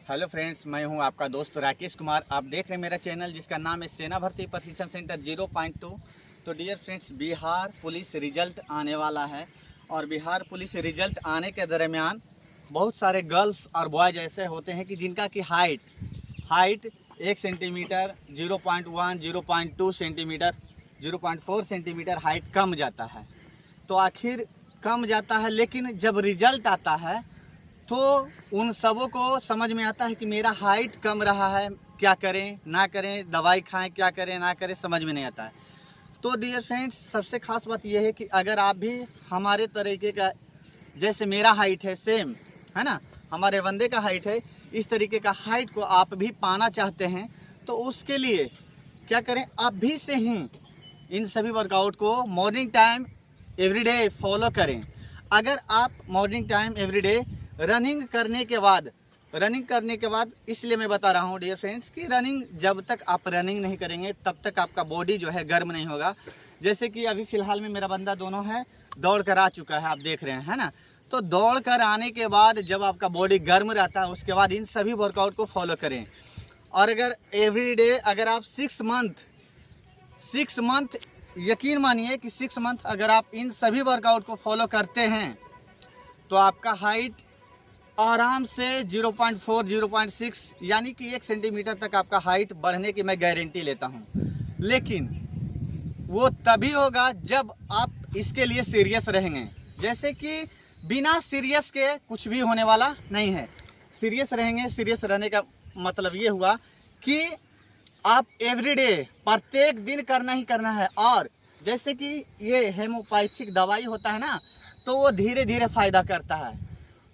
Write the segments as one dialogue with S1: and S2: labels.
S1: Hello friends, मैं हूं आपका दोस्त राकेश कुमार। आप देख रहे हैं मेरा चैनल जिसका नाम है सेना भर्ती प्रशिक्षण सेंटर 0.2। तो dear friends, Bihar police result आने वाला है और बिहार पुलिस रिजल्ट आने के दरमियान बहुत सारे गर्ल्स और बॉयज ऐसे होते हैं कि जिनका की height 1 centimetre, 0.1, 0.2 centimetre, 0.4 centimetre height कम जाता है। तो आखिर कम जाता है, लेकिन जब रिजल्ट आता है तो उन सबों को समझ में आता है कि मेरा हाइट कम रहा है, क्या करें ना करें, दवाई खाएं, क्या करें ना करें, समझ में नहीं आता है। तो डियर फ्रेंड्स, सबसे खास बात यह है कि अगर आप भी हमारे तरीके का, जैसे मेरा हाइट है सेम है ना, हमारे बंदे का हाइट है, इस तरीके का हाइट को आप भी पाना चाहते हैं तो उसके लिए क्या करें, आप भी से ही इन सभी वर्कआउट को मॉर्निंग टाइम एवरीडे फॉलो करें। अगर आप मॉर्निंग टाइम एवरीडे रनिंग करने के बाद इसलिए मैं बता रहा हूँ डियर फ्रेंड्स कि रनिंग, जब तक आप रनिंग नहीं करेंगे तब तक आपका बॉडी जो है गर्म नहीं होगा। जैसे कि अभी फ़िलहाल में मेरा बंदा दोनों है दौड़ कर आ चुका है, आप देख रहे हैं है ना। तो दौड़ कर आने के बाद जब आपका बॉडी गर्म रहता है उसके बाद इन सभी वर्कआउट को फॉलो करें। और अगर एवरीडे अगर आप 6 मंथ यकीन मानिए कि 6 मंथ अगर आप इन सभी वर्कआउट को फॉलो करते हैं तो आपका हाइट आराम से 0.4, 0.6 यानी कि 1 सेंटीमीटर तक आपका हाइट बढ़ने की मैं गारंटी लेता हूं। लेकिन वो तभी होगा जब आप इसके लिए सीरियस रहेंगे। जैसे कि बिना सीरियस के कुछ भी होने वाला नहीं है। सीरियस रहेंगे, सीरियस रहने का मतलब ये हुआ कि आप एवरीडे प्रत्येक दिन करना ही करना है। और जैसे कि ये हेमोपैथिक दवाई होता है ना, तो वो धीरे धीरे फ़ायदा करता है।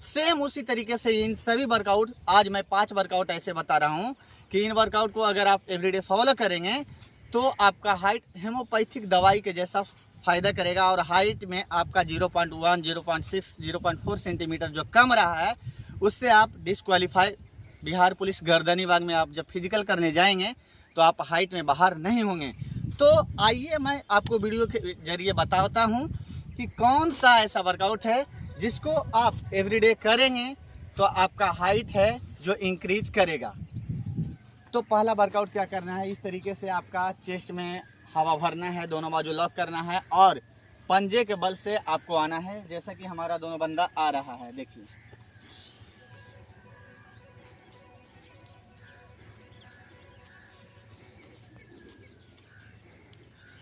S1: सेम उसी तरीके से इन सभी वर्कआउट, आज मैं 5 वर्कआउट ऐसे बता रहा हूँ कि इन वर्कआउट को अगर आप एवरीडे फॉलो करेंगे तो आपका हाइट हेमोपैथिक दवाई के जैसा फ़ायदा करेगा। और हाइट में आपका 0.1, 0.6, 0.4 सेंटीमीटर जो कम रहा है उससे आप डिस्क्वालीफाई, बिहार पुलिस गर्दनी बाग में आप जब फिजिकल करने जाएंगे तो आप हाइट में बाहर नहीं होंगे। तो आइए मैं आपको वीडियो के जरिए बताता हूँ कि कौन सा ऐसा वर्कआउट है जिसको आप एवरीडे करेंगे तो आपका हाइट है जो इंक्रीज करेगा। तो पहला वर्कआउट क्या करना है, इस तरीके से आपका चेस्ट में हवा भरना है, दोनों बाजू लॉक करना है और पंजे के बल से आपको आना है। जैसा कि हमारा दोनों बंदा आ रहा है, देखिए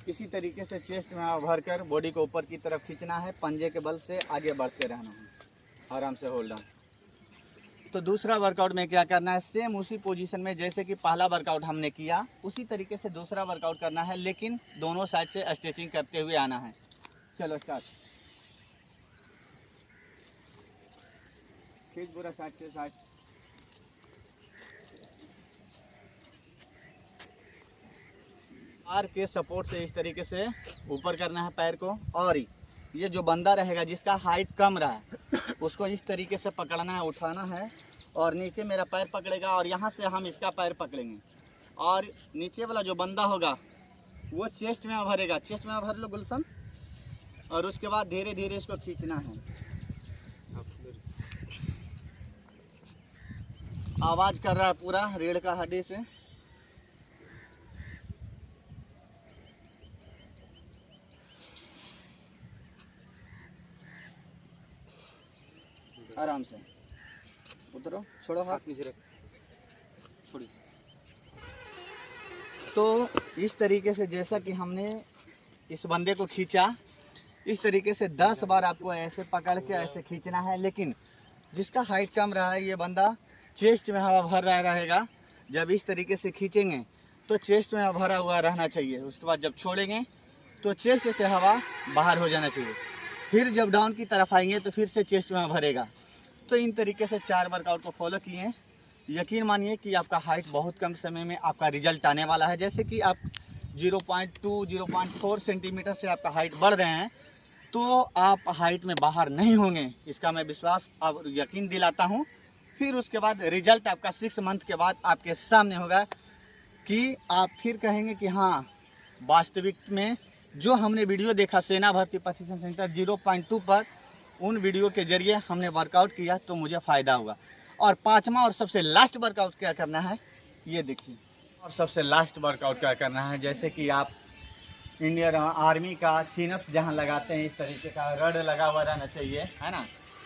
S1: इसी तरीके से चेस्ट में हवा भरकर बॉडी को ऊपर की तरफ खींचना है, पंजे के बल से आगे बढ़ते रहना है, आराम से होल्ड डाउन। तो दूसरा वर्कआउट में क्या करना है, सेम उसी पोजीशन में जैसे कि पहला वर्कआउट हमने किया उसी तरीके से दूसरा वर्कआउट करना है, लेकिन दोनों साइड से स्ट्रेचिंग करते हुए आना है। चलो स्टार्ट। खींच पूरा साइड से साइड। पैर के सपोर्ट से इस तरीके से ऊपर करना है पैर को। और ये जो बंदा रहेगा जिसका हाइट कम रहा है उसको इस तरीके से पकड़ना है, उठाना है और नीचे मेरा पैर पकड़ेगा और यहाँ से हम इसका पैर पकड़ेंगे और नीचे वाला जो बंदा होगा वो चेस्ट में भरेगा। चेस्ट में भर लो गुलशन, और उसके बाद धीरे धीरे इसको खींचना है। आवाज़ कर रहा है पूरा रीढ़ का हड्डी से। आराम से उतरो, छोड़ो हाथ नीचे रख, छोड़ी। तो इस तरीके से जैसा कि हमने इस बंदे को खींचा, इस तरीके से 10 बार आपको ऐसे पकड़ के ऐसे खींचना है। लेकिन जिसका हाइट कम रहा है ये बंदा चेस्ट में हवा भर रहा रहेगा। जब इस तरीके से खींचेंगे तो चेस्ट में हवा भरा हुआ रहना चाहिए। उसके बाद जब छोड़ेंगे तो चेस्ट से हवा बाहर हो जाना चाहिए। फिर जब डाउन की तरफ आएंगे तो फिर से चेस्ट में भरेगा। तो इन तरीके से 4 वर्कआउट को फॉलो किए, यकीन मानिए कि आपका हाइट बहुत कम समय में आपका रिजल्ट आने वाला है। जैसे कि आप 0.2, 0.4 सेंटीमीटर से आपका हाइट बढ़ रहे हैं तो आप हाइट में बाहर नहीं होंगे, इसका मैं विश्वास अब यकीन दिलाता हूँ। फिर उसके बाद रिजल्ट आपका 6 मंथ के बाद आपके सामने होगा कि आप फिर कहेंगे कि हाँ, वास्तविक में जो हमने वीडियो देखा सेना भर्ती प्रशिक्षण सेंटर 0.2 पर, उन वीडियो के जरिए हमने वर्कआउट किया तो मुझे फ़ायदा हुआ। और पांचवा और सबसे लास्ट वर्कआउट क्या करना है ये देखिए। और सबसे लास्ट वर्कआउट क्या करना है, जैसे कि आप इंडियन आर्मी का चिनअप जहाँ लगाते हैं इस तरीके का रड लगा हुआ रहना चाहिए, है ना,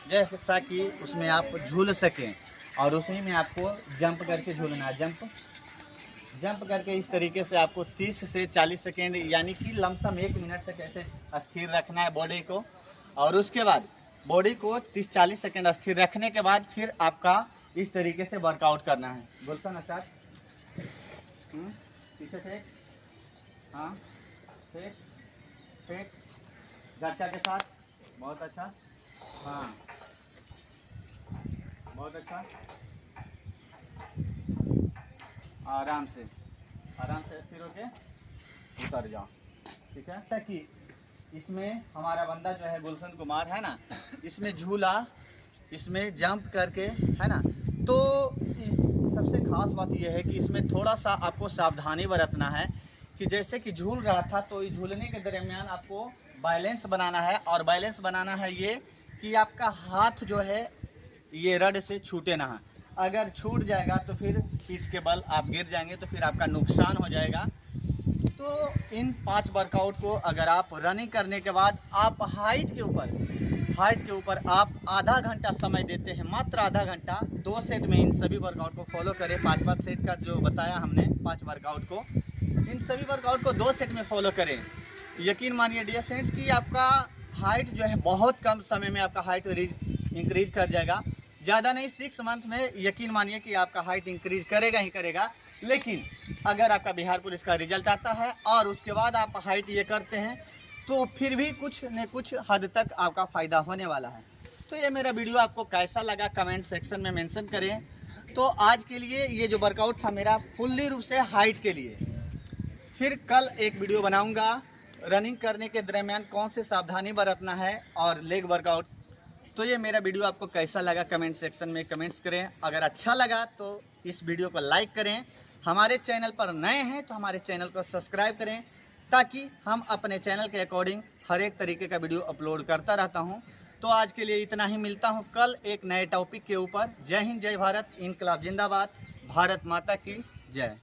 S1: जैसा कि उसमें आप झूल सकें। और उसी में आपको जंप करके झूलना है। जंप करके इस तरीके से आपको 30 से 40 सेकेंड यानी कि लमसम 1 मिनट तक ऐसे स्थिर रखना है बॉडी को। और उसके बाद बॉडी को 30-40 सेकेंड स्थिर रखने के बाद फिर आपका इस तरीके से वर्कआउट करना है। गुलशन आचार पीछे से, हाँ फेंक गर्चा के साथ, बहुत अच्छा, हाँ बहुत अच्छा, आराम से स्थिर होके उतर जाओ, ठीक है। ऐसा कि इसमें हमारा बंदा जो है गुलशन कुमार है ना, इसमें झूला, इसमें जंप करके, है ना। तो सबसे खास बात यह है कि इसमें थोड़ा सा आपको सावधानी बरतना है कि जैसे कि झूल रहा था तो इस झूलने के दरमियान आपको बैलेंस बनाना है। और बैलेंस बनाना है ये कि आपका हाथ जो है ये रड से छूटे ना। अगर छूट जाएगा तो फिर पीठ के बल आप गिर जाएंगे, तो फिर आपका नुकसान हो जाएगा। तो इन 5 वर्कआउट को अगर आप रनिंग करने के बाद आप हाइट के ऊपर आप आधा घंटा समय देते हैं, मात्र आधा घंटा, 2 सेट में इन सभी वर्कआउट को फॉलो करें। 5 सेट का जो बताया हमने 5 वर्कआउट को, इन सभी वर्कआउट को 2 सेट में फॉलो करें। यकीन मानिए डियर फ्रेंड्स कि आपका हाइट जो है बहुत कम समय में आपका हाइट इंक्रीज कर जाएगा। ज़्यादा नहीं, 6 मंथ में यकीन मानिए कि आपका हाइट इंक्रीज करेगा ही करेगा। लेकिन अगर आपका बिहार पुलिस का रिजल्ट आता है और उसके बाद आप हाइट ये करते हैं तो फिर भी कुछ न कुछ हद तक आपका फ़ायदा होने वाला है। तो ये मेरा वीडियो आपको कैसा लगा कमेंट सेक्शन में मेंशन करें। तो आज के लिए ये जो वर्कआउट था मेरा फुल्ली रूप से हाइट के लिए। फिर कल एक वीडियो बनाऊंगा रनिंग करने के दरमियान कौन से सावधानी बरतना है और लेग वर्कआउट। तो ये मेरा वीडियो आपको कैसा लगा कमेंट सेक्शन में कमेंट्स करें। अगर अच्छा लगा तो इस वीडियो को लाइक करें। हमारे चैनल पर नए हैं तो हमारे चैनल को सब्सक्राइब करें, ताकि हम अपने चैनल के अकॉर्डिंग हर एक तरीके का वीडियो अपलोड करता रहता हूं। तो आज के लिए इतना ही, मिलता हूं कल एक नए टॉपिक के ऊपर। जय हिंद, जय भारत, इनकलाब जिंदाबाद, भारत माता की जय।